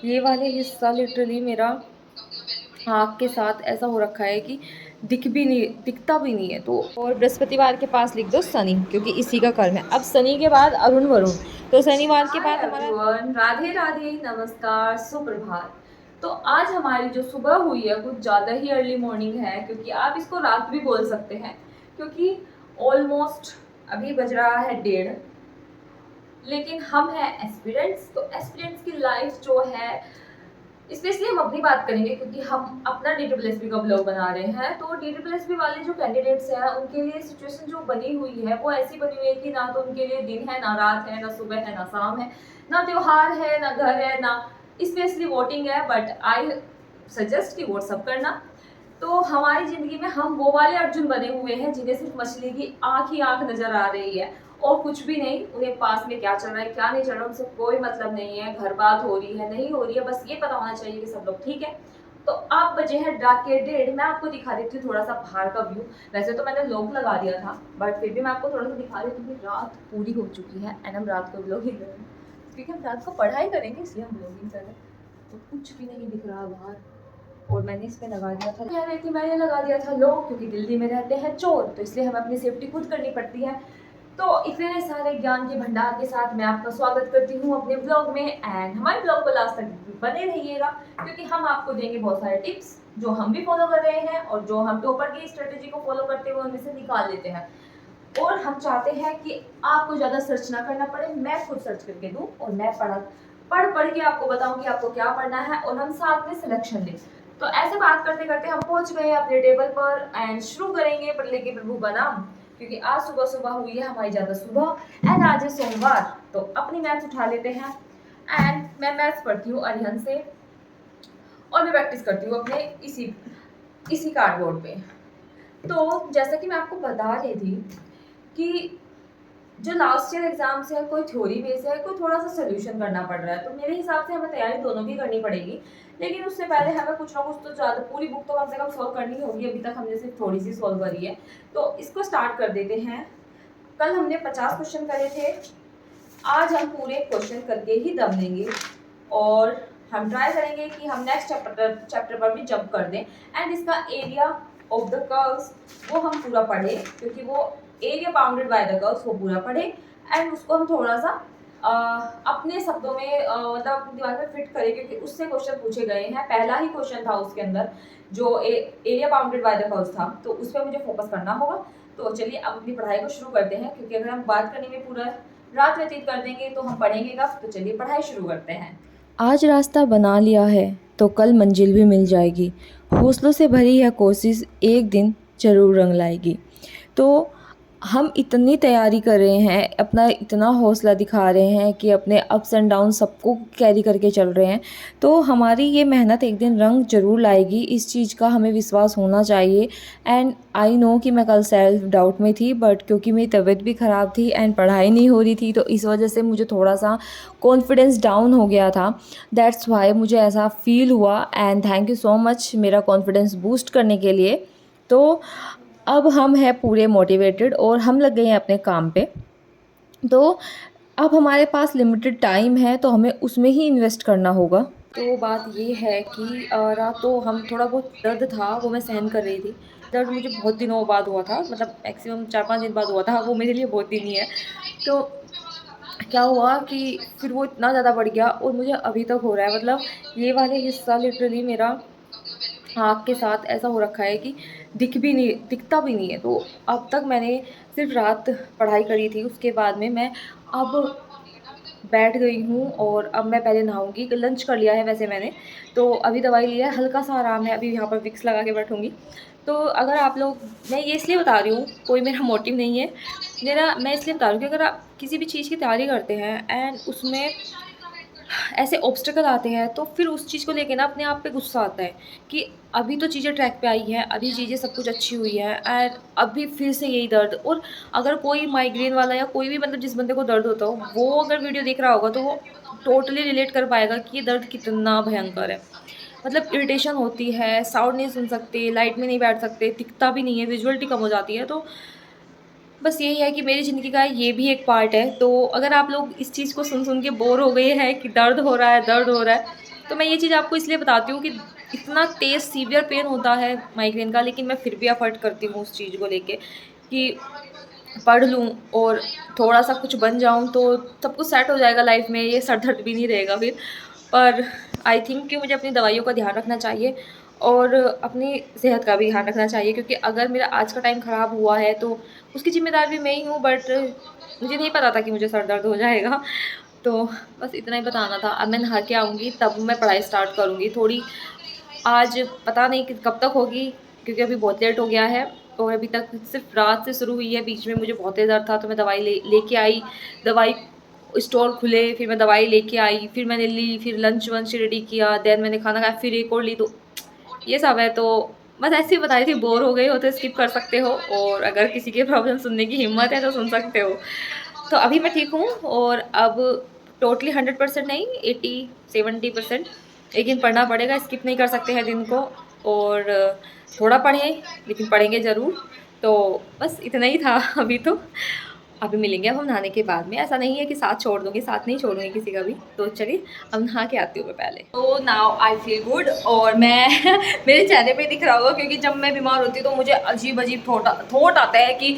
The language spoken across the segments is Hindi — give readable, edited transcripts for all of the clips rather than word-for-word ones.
ये वाले हिस्सा लिटरली मेरा आँख के साथ ऐसा हो रखा है कि दिखता भी नहीं है। तो और बृहस्पतिवार के पास लिख दो शनि, क्योंकि इसी का कर्म है। अब शनि के बाद अरुण वरुण, तो शनिवार के बाद हमारा एवरीवन, राधे राधे, नमस्कार, सुप्रभात। तो आज हमारी जो सुबह हुई है कुछ ज़्यादा ही अर्ली मॉर्निंग है, क्योंकि आप इसको रात भी बोल सकते हैं, क्योंकि ऑलमोस्ट अभी बज रहा है 1:30। लेकिन हम हैं एस्पिरेंट्स, तो एस्पिरेंट्स की लाइफ जो है, स्पेशली हम अपनी बात करेंगे क्योंकि हम अपना DSSB का ब्लॉग बना रहे हैं। तो DSSB वाले जो कैंडिडेट्स हैं उनके लिए सिचुएशन जो बनी हुई है वो ऐसी बनी हुई है कि ना तो उनके लिए दिन है, ना रात है, ना सुबह है, ना शाम है, ना त्योहार है, ना घर है, ना स्पेशली वोटिंग है। बट आई सजेस्ट कि वोट सब करना। तो हमारी ज़िंदगी में हम वो वाले अर्जुन बने हुए हैं जिन्हें सिर्फ मछली की आँख ही आँख नज़र आ रही है और कुछ भी नहीं। उन्हें पास में क्या चल रहा है, क्या नहीं चल रहा, उनसे कोई मतलब नहीं है। घर बात हो रही है, नहीं हो रही है, बस ये पता होना चाहिए कि सब लोग ठीक है। तो आप बजे हैं रात के 1:30। मैं आपको दिखा देती हूँ थोड़ा सा बाहर का व्यू। वैसे तो मैंने लॉक लगा दिया था, बट फिर भी मैं आपको थोड़ा सा दिखा देती हूँ कि रात पूरी हो चुकी है एंड हम रात को ब्लॉगिंग कर रहे हैं, क्योंकि हम रात को पढ़ाई करेंगे इसलिए हम ब्लॉगिंग कर रहे हैं। तो कुछ भी नहीं दिख रहा बाहर। और मैंने इस पे लगा दिया था, कह रही थी मैंने लगा दिया था लॉक, क्योंकि दिल्ली में रहते हैं चोर, तो इसलिए हमें अपनी सेफ्टी खुद करनी पड़ती है। तो इतने सारे ज्ञान के भंडार के साथ मैं आपका स्वागत करती हूँ अपने ब्लॉग में। एंड हमारे ब्लॉग को लास्ट तक बने रहिएगा, क्योंकि हम आपको देंगे बहुत सारे टिप्स जो हम भी फॉलो कर रहे हैं और जो हम टॉपर की स्ट्रेटेजी को फॉलो करते हुए उनमें से निकाल लेते हैं। और हम चाहते हैं कि आपको ज़्यादा सर्च ना करना पड़े, मैं खुद सर्च करके दूँ और मैं पढ़ के आपको बताऊँ कि आपको क्या पढ़ना है और हम साथ में सिलेक्शन लें। तो ऐसे बात करते करते हम पहुंच गए अपने टेबल पर एंड शुरू करेंगे पढ़ने के प्रभु का नाम, क्योंकि आज सुबह सुबह हुई है हमारी ज़्यादा सुबह एंड आज है सोमवार। तो अपनी मैथ्स उठा लेते हैं एंड मैं मैथ्स पढ़ती हूँ अरिहन से और मैं प्रैक्टिस करती हूँ अपने इसी कार्डबोर्ड पे। तो जैसा कि मैं आपको बता रही थी कि जो लास्ट ईयर एग्जाम्स है कोई थ्योरी बेस है, कोई थोड़ा सा सोल्यूशन करना पड़ रहा है। तो मेरे हिसाब से हमें तैयारी दोनों की करनी पड़ेगी, लेकिन उससे पहले हमें कुछ ना कुछ तो ज़्यादा पूरी बुक तो कम से कम सॉल्व करनी होगी। अभी तक हमने सिर्फ थोड़ी सी सॉल्व करी है, तो इसको स्टार्ट कर देते हैं। कल हमने 50 क्वेश्चन करे थे, आज हम पूरे क्वेश्चन करके ही दम लेंगे और हम ट्राई करेंगे कि हम नेक्स्ट चैप्टर पर भी जंप कर दें एंड इसका एरिया ऑफ द कर्व्स वो हम पूरा पढ़ें, क्योंकि वो area bounded by the curves वो पूरा पढ़ें एंड उसको हम थोड़ा सा अपने शब्दों में मतलब अपने दिमाग में फिट करें, क्योंकि उससे क्वेश्चन पूछे गए हैं। पहला ही क्वेश्चन था उसके अंदर जो area bounded by the curves था, तो उस पर मुझे फोकस करना होगा। तो चलिए अब अपनी पढ़ाई को शुरू करते हैं, क्योंकि अगर हम बात करने में पूरा रात व्यतीत कर देंगे तो हम पढ़ेंगे कब। तो चलिए पढ़ाई शुरू करते हैं। आज रास्ता बना लिया है तो कल मंजिल भी मिल जाएगी। हौसलों से भरी है कोशिश, एक दिन ज़रूर रंग लाएगी। तो हम इतनी तैयारी कर रहे हैं, अपना इतना हौसला दिखा रहे हैं कि अपने अप्स एंड डाउन सबको कैरी करके चल रहे हैं, तो हमारी ये मेहनत एक दिन रंग ज़रूर लाएगी। इस चीज़ का हमें विश्वास होना चाहिए। एंड आई नो कि मैं कल सेल्फ डाउट में थी, बट क्योंकि मेरी तबीयत भी ख़राब थी एंड पढ़ाई नहीं हो रही थी, तो इस वजह से मुझे थोड़ा सा कॉन्फिडेंस डाउन हो गया था। दैट्स वाई मुझे ऐसा फील हुआ and thank you so much मेरा कॉन्फिडेंस बूस्ट करने के लिए। तो अब हम हैं पूरे मोटिवेटेड और हम लग गए हैं अपने काम पे। तो अब हमारे पास लिमिटेड टाइम है, तो हमें उसमें ही इन्वेस्ट करना होगा। तो बात ये है कि रात तो हम थोड़ा बहुत दर्द था वो मैं सहन कर रही थी। दर्द मुझे बहुत दिनों बाद हुआ था, मतलब मैक्सिमम 4-5 दिन बाद हुआ था, वो मेरे लिए बहुत दिन ही है। तो क्या हुआ कि फिर वो इतना ज़्यादा बढ़ गया और मुझे अभी तक हो रहा है। मतलब ये वाले हिस्सा लिटरली मेरा आँख के साथ ऐसा हो रखा है कि दिखता भी नहीं है। तो अब तक मैंने सिर्फ रात पढ़ाई करी थी, उसके बाद में मैं अब बैठ गई हूँ और अब मैं पहले नहाऊँगी। लंच कर लिया है वैसे मैंने, तो अभी दवाई ली है, हल्का-सा आराम है, अभी यहाँ पर विक्स लगा के बैठूँगी। तो अगर आप लोग, मैं ये इसलिए बता रही हूँ, कोई मेरा मोटिव नहीं है। मैं इसलिए बता रही हूँ कि अगर आप किसी भी चीज़ की तैयारी करते हैं एंड उसमें ऐसे ऑब्स्टेकल आते हैं, तो फिर उस चीज़ को लेके ना अपने आप पे गुस्सा आता है कि अभी तो चीज़ें ट्रैक पे आई हैं, अभी चीज़ें सब कुछ अच्छी हुई है एंड अभी फिर से यही दर्द। और अगर कोई माइग्रेन वाला या कोई भी मतलब जिस बंदे को दर्द होता हो, वो अगर वीडियो देख रहा होगा तो वो टोटली रिलेट कर पाएगा कि ये दर्द कितना भयंकर है। मतलब इरिटेशन होती है, साउंड नहीं सुन सकते, लाइट में नहीं बैठ सकते, दिखता भी नहीं है, विजुअलिटी कम हो जाती है। तो बस यही है कि मेरी ज़िंदगी का ये भी एक पार्ट है। तो अगर आप लोग इस चीज़ को सुन के बोर हो गए हैं कि दर्द हो रहा है, दर्द हो रहा है, तो मैं ये चीज़ आपको इसलिए बताती हूँ कि इतना तेज़ सीवियर पेन होता है माइग्रेन का, लेकिन मैं फिर भी अफर्ट करती हूँ उस चीज़ को लेके कि पढ़ लूँ और थोड़ा-सा कुछ बन जाऊँ तो सब कुछ सेट हो जाएगा लाइफ़ में, ये सर दर्द भी नहीं रहेगा फिर। पर आई थिंक कि मुझे अपनी दवाइयों का ध्यान रखना चाहिए और अपनी सेहत का भी ध्यान रखना चाहिए, क्योंकि अगर मेरा आज का टाइम ख़राब हुआ है तो उसकी ज़िम्मेदार भी मैं ही हूँ, बट मुझे नहीं पता था कि मुझे सर दर्द हो जाएगा। तो बस इतना ही बताना था। अब मैं नहा के आऊँगी तब मैं पढ़ाई स्टार्ट करूँगी थोड़ी। आज पता नहीं कि कब तक होगी, क्योंकि अभी बहुत लेट हो गया है और अभी तक सिर्फ रात से शुरू हुई है। बीच में मुझे बहुत तेज़ दर्द था तो मैं दवाई लेके आई। दवाई स्टोर खुले, फिर मैं दवाई लेके आई, फिर मैंने ली, फिर लंच वंच रेडी किया, देन मैंने खाना खाया, फिर एक और ली। तो ये सब है। तो बस ऐसे ही बताई थी, बोर हो गई हो तो स्किप कर सकते हो, और अगर किसी की प्रॉब्लम सुनने की हिम्मत है तो सुन सकते हो। तो अभी मैं ठीक हूँ और अब टोटली 100% नहीं, 80-70%, लेकिन पढ़ना पड़ेगा, स्किप नहीं कर सकते हैं दिन को। और थोड़ा पढ़ें, लेकिन पढ़ेंगे ज़रूर। तो बस इतना ही था अभी तो। अभी मिलेंगे अब हम नहाने के बाद में। ऐसा नहीं है कि साथ छोड़ दूँगी, साथ नहीं छोड़ूँगी किसी का भी। तो चलिए अब नहा के आती हूँ मैं पहले। तो नाउ आई फील गुड, और मैं मेरे चेहरे पे दिख रहा होगा, क्योंकि जब मैं बीमार होती हूँ तो मुझे अजीब-अजीब थॉट आता है कि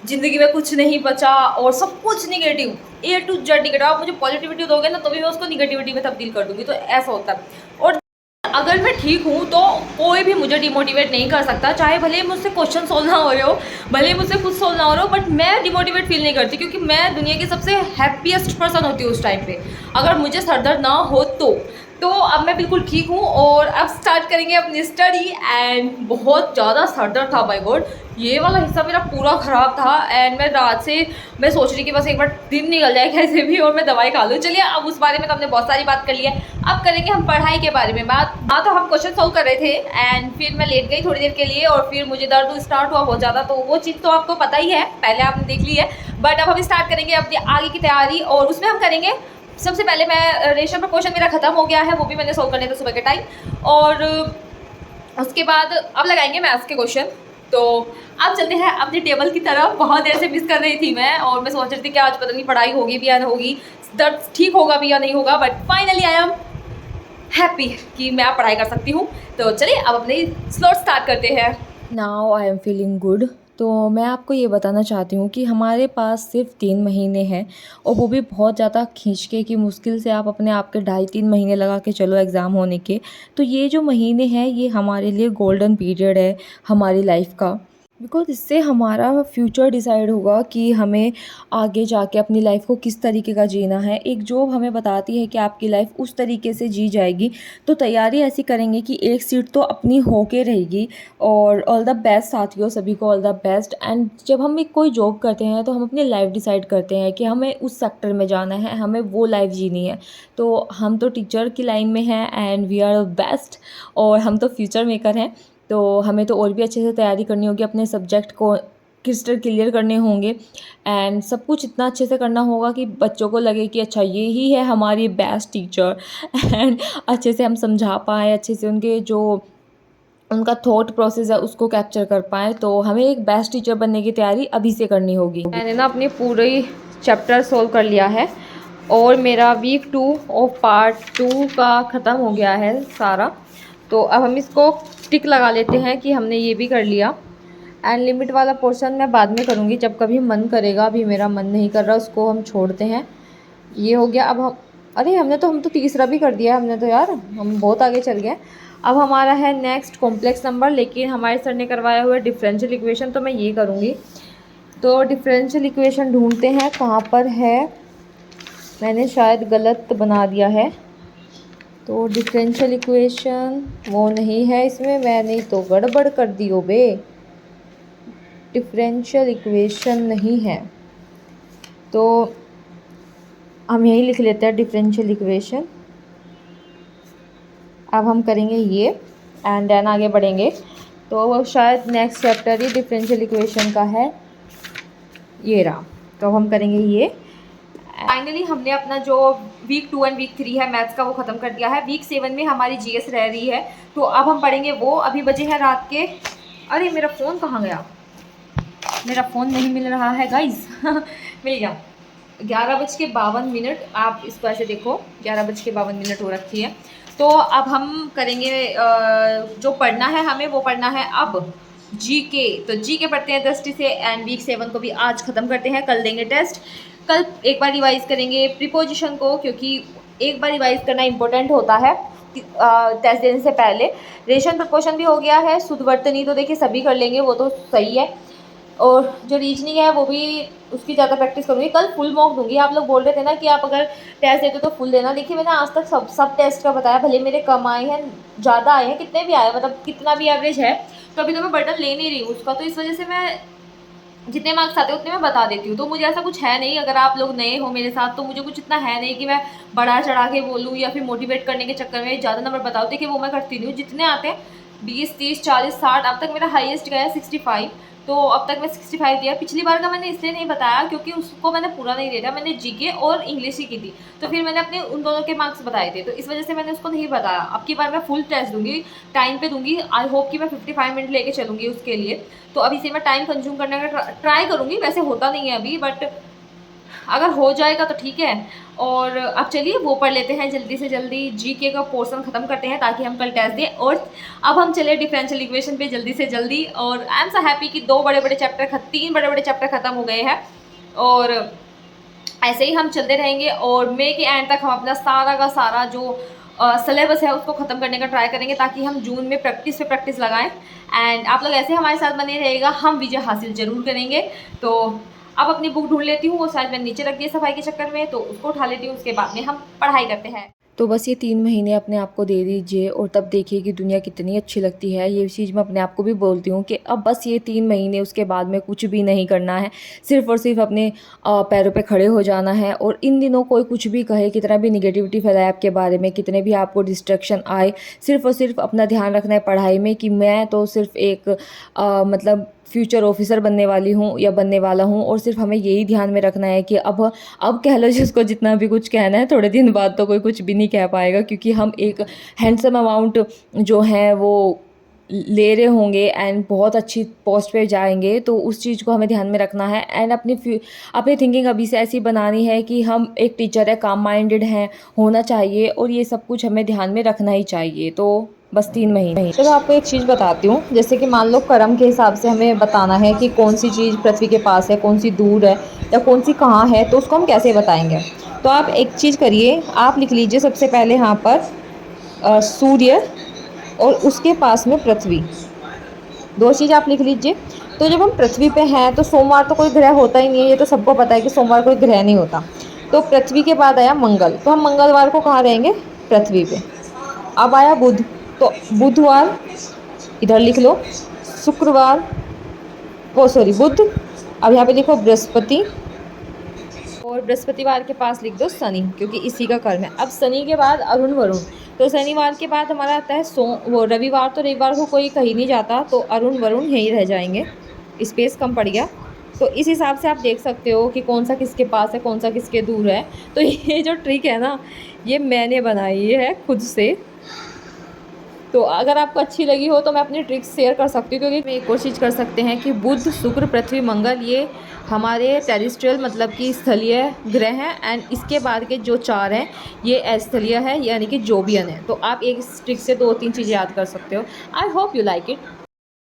ज़िंदगी में कुछ नहीं बचा और सब कुछ negative, A to Z negative. आप मुझे पॉजिटिविटी दोगे ना, तभी मैं उसको नेगेटिविटी में तब्दील कर दूँगी। तो ऐसा होता है। और अगर मैं ठीक हूँ तो कोई भी मुझे डिमोटिवेट नहीं कर सकता, चाहे भले ही मुझसे क्वेश्चन सोल्व ना हो रहे हो, भले ही मुझसे खुद सोल्व ना हो रहे हो, बट मैं डिमोटिवेट फील नहीं करती, क्योंकि मैं दुनिया की सबसे हैप्पीएस्ट पर्सन होती हूँ उस टाइम पे, अगर मुझे सर दर्द ना हो तो अब मैं बिल्कुल ठीक हूँ और अब स्टार्ट करेंगे अपनी स्टडी। एंड बहुत ज़्यादा सर दर्द था, बाय गॉड, ये वाला हिस्सा मेरा पूरा ख़राब था। एंड मैं रात से मैं सोच रही कि बस एक बार दिन निकल जाए कैसे भी और मैं दवाई खा लूँ। चलिए, अब उस बारे में तो हमने बहुत सारी बात कर ली है, अब करेंगे हम पढ़ाई के बारे में बात। तो हम क्वेश्चन सॉल्व कर रहे थे एंड फिर मैं लेट गई थोड़ी देर के लिए, और फिर मुझे दर्द स्टार्ट हुआ बहुत ज़्यादा। तो वो चीज़ तो आपको पता ही है, पहले आपने देख ली है, बट अब हम स्टार्ट करेंगे अपनी आगे की तैयारी। और उसमें हम करेंगे, सबसे पहले मैं रेशियो प्रोपोर्शन मेरा खत्म हो गया है, वो भी मैंने सॉल्व करने थे सुबह के टाइम। और उसके बाद अब लगाएंगे मैथ्स के क्वेश्चन। तो अब चलते हैं अपनी टेबल की तरफ। बहुत देर से मिस कर रही थी मैं, और मैं सोच रही थी कि आज पता नहीं पढ़ाई होगी भी या नहीं होगी, दर्द ठीक होगा भी या नहीं होगा, but finally I am happy कि मैं अब पढ़ाई कर सकती हूँ। तो चलिए अब अपने स्लॉट स्टार्ट करते हैं। Now I am feeling good. तो मैं आपको ये बताना चाहती हूँ कि हमारे पास सिर्फ 3 महीने हैं, और वो भी बहुत ज़्यादा खींच के, कि मुश्किल से आप अपने आप के 2.5-3 महीने लगा के चलो एग्ज़ाम होने के। तो ये जो महीने हैं ये हमारे लिए गोल्डन पीरियड है हमारी लाइफ का, बिकॉज़ इससे हमारा फ्यूचर डिसाइड होगा कि हमें आगे जाके अपनी लाइफ को किस तरीके का जीना है। एक जॉब हमें बताती है कि आपकी लाइफ उस तरीके से जी जाएगी, तो तैयारी ऐसी करेंगे कि एक सीट तो अपनी होके रहेगी। और ऑल द बेस्ट साथियों, सभी को ऑल द बेस्ट। एंड जब हम एक कोई जॉब करते हैं तो हम अपनी लाइफ डिसाइड करते हैं कि हमें उस सेक्टर में जाना है, हमें वो लाइफ जीनी है। तो हम तो टीचर की लाइन में हैं and we are the best, और हम तो फ्यूचर मेकर हैं। तो हमें तो और भी अच्छे से तैयारी करनी होगी, अपने सब्जेक्ट को क्रिस्टल क्लियर करने होंगे, एंड सब कुछ इतना अच्छे से करना होगा कि बच्चों को लगे कि अच्छा ये ही है हमारी बेस्ट टीचर। एंड अच्छे से हम समझा पाएँ, अच्छे से उनके जो उनका थॉट प्रोसेस है उसको कैप्चर कर पाएँ। तो हमें एक बेस्ट टीचर बनने की तैयारी अभी से करनी होगी। मैंने ना अपनी पूरी चैप्टर सोल्व कर लिया है, और मेरा वीक 2 और पार्ट 2 का ख़त्म हो गया है सारा। तो अब हम इसको टिक लगा लेते हैं कि हमने ये भी कर लिया। एंड लिमिट वाला पोर्शन मैं बाद में करूँगी जब कभी मन करेगा, अभी मेरा मन नहीं कर रहा, उसको हम छोड़ते हैं। ये हो गया। अब हम हम तो तीसरा भी कर दिया हमने तो यार, हम बहुत आगे चल गए। अब हमारा है नेक्स्ट कॉम्प्लेक्स नंबर, लेकिन हमारे सर ने करवाया हुआ है डिफरेंशियल इक्वेशन, तो मैं ये करूँगी। तो डिफरेंशियल इक्वेशन ढूंढते हैं कहाँ पर है, मैंने शायद गलत बना दिया है। तो डिफरेंशियल इक्वेशन वो नहीं है इसमें, मैंने तो गड़बड़ कर दी हो बे, डिफरेंशियल इक्वेशन नहीं है। तो हम यही लिख लेते हैं डिफरेंशियल इक्वेशन। अब हम करेंगे ये एंड देन आगे बढ़ेंगे। तो शायद नेक्स्ट चैप्टर ही डिफरेंशियल इक्वेशन का है, ये रहा। तो हम करेंगे ये। फाइनली हमने अपना जो वीक 2 एंड वीक 3 है मैथ्स का वो ख़त्म कर दिया है। वीक 7 में हमारी जीएस रह रही है, तो अब हम पढ़ेंगे वो। अभी बजे हैं रात के, अरे मेरा फ़ोन कहाँ गया, मेरा फ़ोन नहीं मिल रहा है गाइस। मिल गया, 11:52। आप इसको ऐसे देखो, 11:52 हो रखी है। तो अब हम करेंगे जो पढ़ना है हमें वो पढ़ना है अब जीके। तो जीके पढ़ते हैं 10 से, एंड वीक 7 को भी आज ख़त्म करते हैं, कल देंगे टेस्ट। कल एक बार रिवाइज करेंगे प्रीपोजिशन को, क्योंकि एक बार रिवाइज करना इंपॉर्टेंट होता है टेस्ट देने से पहले। रेशन प्रपोशन भी हो गया है, शुद्ध वर्तनी तो देखिए सभी कर लेंगे, वो तो सही है। और जो रीजनिंग है वो भी उसकी ज़्यादा प्रैक्टिस करूँगी। कल फुल मार्क दूंगी। आप लोग बोल रहे थे ना कि आप अगर टेस्ट देते तो फुल देना। देखिए मैंने आज तक सब टेस्ट का बताया, भले मेरे कम आए हैं ज़्यादा आए हैं, कितने भी आए, मतलब कितना भी एवरेज है, तो अभी तो मैं बर्डन ले नहीं रही हूँ उसका। तो इस वजह से मैं जितने मार्क्स आते हैं उतने मैं बता देती हूँ। तो मुझे ऐसा कुछ है नहीं, अगर आप लोग नए हो मेरे साथ तो मुझे कुछ इतना है नहीं कि मैं बढ़ा चढ़ा के बोलूँ या फिर मोटिवेट करने के चक्कर में ज़्यादा नंबर बताओ। देखिए वो मैं करती नहीं हूँ, जितने आते हैं 20, 30, 40, 60, अब तक मेरा हाईएस्ट गया है 65। तो अब तक मैं 65 दिया। पिछली बार का मैंने इसलिए नहीं बताया क्योंकि उसको मैंने पूरा नहीं दिया था, मैंने जीके और इंग्लिश ही की थी, तो फिर मैंने अपने उन दोनों के मार्क्स बताए थे, तो इस वजह से मैंने उसको नहीं बताया। अब की बार मैं फुल टेस्ट दूंगी, टाइम पे दूंगी। आई होप कि मैं 55 मिनट लेके चलूँगी उसके लिए। तो अभी से मैं टाइम कंज्यूम करने का ट्राई करूँगी, वैसे होता नहीं है अभी, बट अगर हो जाएगा तो ठीक है। और अब चलिए वो पढ़ लेते हैं जल्दी से जल्दी, जीके का पोर्शन ख़त्म करते हैं ताकि हम कल टेस्ट दें। और अब हम चले डिफरेंशियल इक्वेशन पे जल्दी से जल्दी। और आई एम सो हैप्पी कि 3 बड़े बड़े चैप्टर ख़त्म हो गए हैं, और ऐसे ही हम चलते रहेंगे। और मई के एंड तक हम अपना सारा का सारा जो सिलेबस है उसको ख़त्म करने का ट्राई करेंगे, ताकि हम जून में प्रैक्टिस पे प्रैक्टिस लगाएं। एंड आप लोग ऐसे हमारे साथ बने रहेगा, हम विजय हासिल जरूर करेंगे। तो अब अपनी बुक ढूंढ लेती हूँ, वो शायद मैंने नीचे रख दी सफाई के चक्कर में, तो उसको उठा लेती हूँ, उसके बाद में हम पढ़ाई करते हैं। तो बस ये 3 महीने अपने आप को दे दीजिए और तब देखिए कि दुनिया कितनी अच्छी लगती है। ये चीज़ मैं अपने आप को भी बोलती हूँ कि अब बस ये 3 महीने, उसके बाद में कुछ भी नहीं करना है, सिर्फ़ और सिर्फ अपने पैरों पे खड़े हो जाना है। और इन दिनों कोई कुछ भी कहे, कितना भी निगेटिविटी फैलाए आपके बारे में, कितने भी आपको डिस्ट्रैक्शन आए, सिर्फ़ और सिर्फ अपना ध्यान रखना है पढ़ाई में कि मैं तो सिर्फ एक मतलब फ्यूचर ऑफिसर बनने वाली हूँ या बनने वाला हूँ। और सिर्फ हमें यही ध्यान में रखना है कि अब कह लो जिसको जितना भी कुछ कहना है, थोड़े दिन बाद तो कोई कुछ भी नहीं कह पाएगा, क्योंकि हम एक हैंडसम अमाउंट जो है वो ले रहे होंगे एंड बहुत अच्छी पोस्ट पे जाएंगे। तो उस चीज़ को हमें ध्यान में रखना है। एंड अपनी थिंकिंग अभी से ऐसी बनानी है कि हम एक टीचर है, काम माइंडेड हैं, होना चाहिए, और ये सब कुछ हमें ध्यान में रखना ही चाहिए। तो बस 3 महीने। चलो आपको एक चीज़ बताती हूँ, जैसे कि मान लो कर्म के हिसाब से हमें बताना है कि कौन सी चीज़ पृथ्वी के पास है, कौन सी दूर है, या कौन सी कहाँ है, तो उसको हम कैसे बताएंगे। तो आप एक चीज़ करिए, आप लिख लीजिए सबसे पहले यहाँ पर सूर्य और उसके पास में पृथ्वी, 2 चीज़ आप लिख लीजिए। तो जब हम पृथ्वी पे हैं तो सोमवार तो कोई ग्रह होता ही नहीं है, ये तो सबको पता है कि सोमवार कोई ग्रह नहीं होता। तो पृथ्वी के बाद आया मंगल, तो हम मंगलवार को कहाँ रहेंगे, पृथ्वी पे। अब आया बुध, तो बुधवार इधर लिख लो, शुक्रवार, वो सॉरी बुध, अब यहाँ पे लिखो बृहस्पति, और बृहस्पतिवार के पास लिख दो शनि, क्योंकि इसी का कर्म है। अब शनि के बाद अरुण वरुण, तो शनिवार के बाद हमारा आता है वो रविवार, तो रविवार को कोई कहीं नहीं जाता, तो अरुण वरुण यहीं रह जाएंगे, स्पेस कम पड़ गया। तो इस हिसाब से आप देख सकते हो कि कौन सा किसके पास है, कौन सा किसके दूर है। तो ये जो ट्रिक है ना, ये मैंने बनाई है खुद से। तो अगर आपको अच्छी लगी हो तो मैं अपनी ट्रिक्स शेयर कर सकती हूँ, क्योंकि मैं कोशिश कर सकते हैं कि बुध, शुक्र, पृथ्वी, मंगल ये हमारे टेरेस्ट्रियल मतलब कि स्थलीय ग्रह हैं, एंड इसके बाद के जो 4 हैं ये अस्थलीय है, यानी कि जोबियन है। तो आप एक ट्रिक से 2-3 चीज़ें याद कर सकते हो। I hope you like it.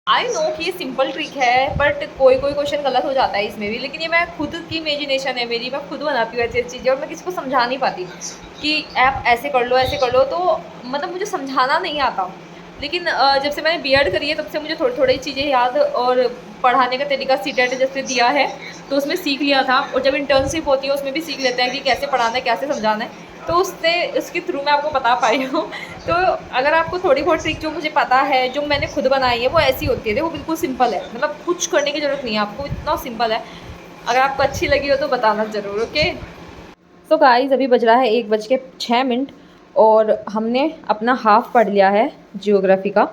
I know कि ये सिंपल ट्रिक है, बट कोई कोई क्वेश्चन गलत हो जाता है इसमें भी, लेकिन ये मैं खुद की इमेजिनेशन है मेरी, मैं खुद बनाती हूँ ऐसी चीज़ें, और मैं किसी को समझा नहीं पाती कि आप ऐसे कर लो ऐसे कर लो। तो मतलब मुझे समझाना नहीं आता, लेकिन जब से मैंने बीएड करी है तब से मुझे थोड़ी थोड़ी चीज़ें याद, और पढ़ाने का तरीका सीटेट जैसे दिया है तो उसमें सीख लिया था, और जब इंटर्नशिप होती है उसमें भी सीख लेते हैं कि कैसे पढ़ाना है, कैसे समझाना है। तो उसके थ्रू मैं आपको बता पाई हूँ। तो अगर आपको थोड़ी बहुत ट्रिक जो मुझे पता है, जो मैंने खुद बनाई है, वो ऐसी होती है, वो बिल्कुल सिंपल है, मतलब कुछ करने की ज़रूरत नहीं है आपको, इतना सिंपल है। अगर आपको अच्छी लगी हो तो बताना ज़रूर, ओके। सो गाइस अभी बज रहा है 1:06, और हमने अपना हाफ़ पढ़ लिया है जियोग्राफी का।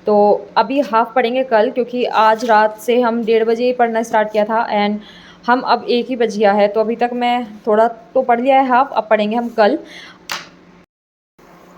तो अभी हाफ़ पढ़ेंगे कल, क्योंकि आज रात से हम 1:30 बजे पढ़ना स्टार्ट किया था, एंड हम अब 1 ही बज गया है, तो अभी तक मैं थोड़ा तो पढ़ लिया है हाफ़, अब पढ़ेंगे हम कल।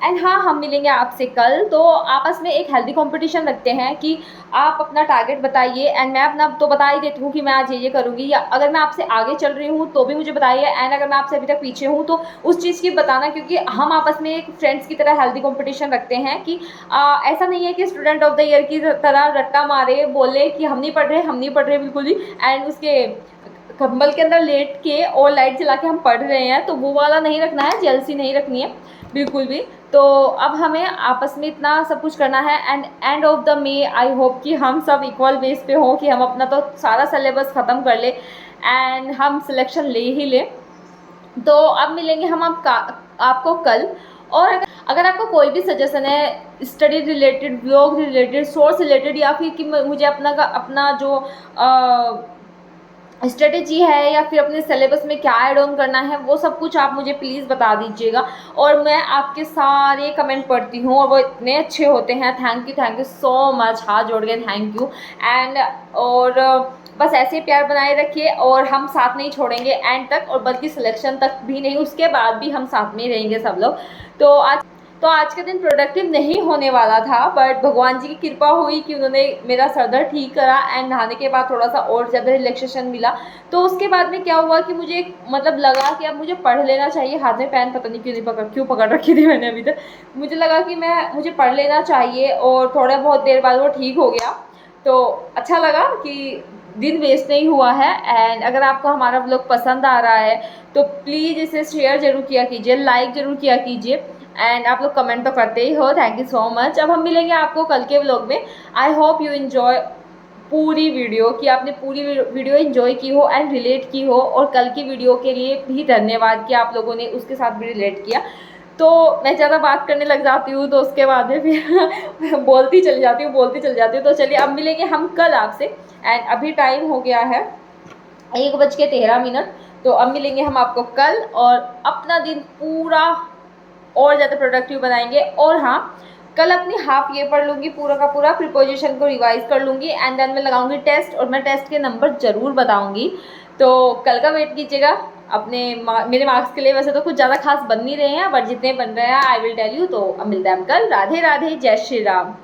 एंड हाँ, हम मिलेंगे आपसे कल। तो आपस में एक हेल्दी कंपटीशन रखते हैं कि आप अपना टारगेट बताइए एंड मैं अपना तो बता ही देती हूँ कि मैं आज ये करूँगी, या अगर मैं आपसे आगे चल रही हूँ तो भी मुझे बताइए, एंड अगर मैं आपसे अभी तक पीछे हूँ तो उस चीज़ की बताना, क्योंकि हम आपस में एक फ्रेंड्स की तरह हेल्दी कंपटीशन रखते हैं कि ऐसा नहीं है कि स्टूडेंट ऑफ द ईयर की तरह रट्टा मारे, बोले कि हम नहीं पढ़ रहे, हम नहीं पढ़ रहे बिल्कुल ही, एंड उसके कंबल के अंदर लेट के और लाइट जला के हम पढ़ रहे हैं, तो वो वाला नहीं रखना है, जेलसी नहीं रखनी है बिल्कुल भी। तो अब हमें आपस में इतना सब कुछ करना है, and end of the may I hope कि हम सब इक्वल बेस पे हों, कि हम अपना तो सारा सिलेबस ख़त्म कर ले एंड हम सिलेक्शन ले ही ले। तो अब मिलेंगे हम आपको कल। और अगर आपको कोई भी सजेशन है study related, blog related, source related, या फिर कि मुझे अपना जो स्ट्रेटेजी है या फिर अपने सिलेबस में क्या ऐड ऑन करना है, वो सब कुछ आप मुझे प्लीज़ बता दीजिएगा। और मैं आपके सारे कमेंट पढ़ती हूँ और वो इतने अच्छे होते हैं। थैंक यू सो मच, हाथ जोड़ के थैंक यू। एंड और बस ऐसे प्यार बनाए रखिए और हम साथ नहीं छोड़ेंगे एंड तक, और बल्कि सिलेक्शन तक भी नहीं, उसके बाद भी हम साथ में ही रहेंगे सब लोग। तो आज का दिन प्रोडक्टिव नहीं होने वाला था, बट भगवान जी की कृपा हुई कि उन्होंने मेरा सर दर्द ठीक करा एंड नहाने के बाद थोड़ा सा और ज़्यादा रिलैक्सेशन मिला। तो उसके बाद में क्या हुआ कि मुझे मतलब लगा कि अब मुझे पढ़ लेना चाहिए। हाथ में पेन पता नहीं क्यों पकड़ रखी थी मैंने अभी तक। मुझे लगा कि मुझे पढ़ लेना चाहिए, और थोड़ा बहुत देर बाद वो ठीक हो गया। तो अच्छा लगा कि दिन वेस्ट नहीं हुआ है। एंड अगर आपको हमारा व्लॉग पसंद आ रहा है तो प्लीज़ इसे शेयर ज़रूर किया कीजिए, लाइक ज़रूर किया कीजिए, एंड आप लोग कमेंट तो करते ही हो। Thank you so much. अब हम मिलेंगे आपको कल के व्लॉग में। आई होप यू इन्जॉय पूरी वीडियो, कि आपने पूरी वीडियो एंजॉय की हो एंड रिलेट की हो, और कल की वीडियो के लिए भी धन्यवाद कि आप लोगों ने उसके साथ भी रिलेट किया। तो मैं ज़्यादा बात करने लग जाती हूँ तो उसके बाद में फिर बोलती चली जाती हूँ। तो चलिए अब मिलेंगे हम कल आपसे। एंड अभी टाइम हो गया है 1:13। तो अब मिलेंगे हम आपको कल, और अपना दिन पूरा और ज़्यादा प्रोडक्टिव बनाएंगे। और हाँ, कल अपनी हाफ ये पढ़ लूँगी पूरा का पूरा, प्रिपोजिशन को रिवाइज कर लूँगी, एंड देन मैं लगाऊंगी टेस्ट, और मैं टेस्ट के नंबर ज़रूर बताऊँगी। तो कल का वेट कीजिएगा मेरे मार्क्स के लिए। वैसे तो कुछ ज़्यादा खास बन नहीं रहे हैं, बट जितने बन रहे हैं आई विल टेल यू। तो अब मिलते हैं हम कल। राधे राधे, जय श्री राम।